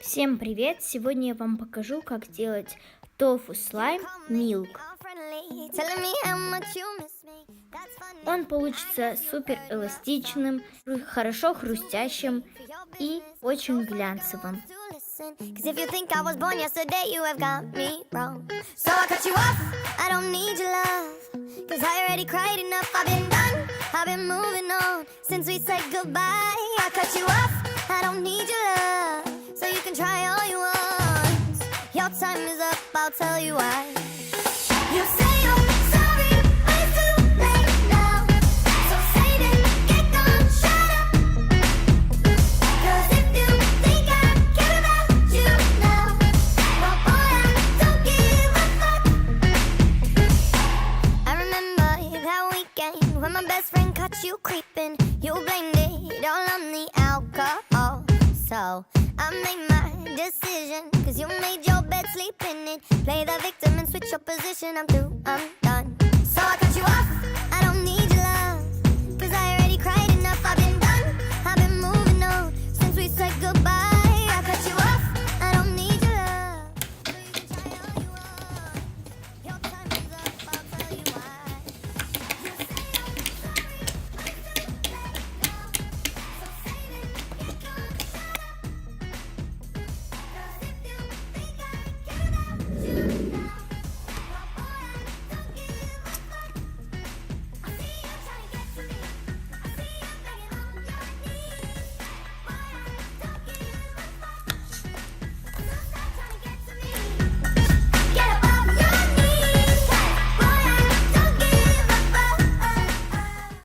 Всем привет! Сегодня я вам покажу, как делать тофу слайм милк. Он получится супер эластичным, хорошо хрустящим и очень глянцевым. So you can try all you want. Your time is up, I'll tell you why. You say you're sorry, but it's too late now. So save it, get gone, shut up. 'Cause if you think I care about you now, well boy, I don't give a fuck. I remember that weekend when my best friend caught you creeping. You blamed it all on the alcohol. So I made my decision, 'cause you made your bed, sleep in it. Play the victim and switch your position. I'm through, I'm done. So I cut you off.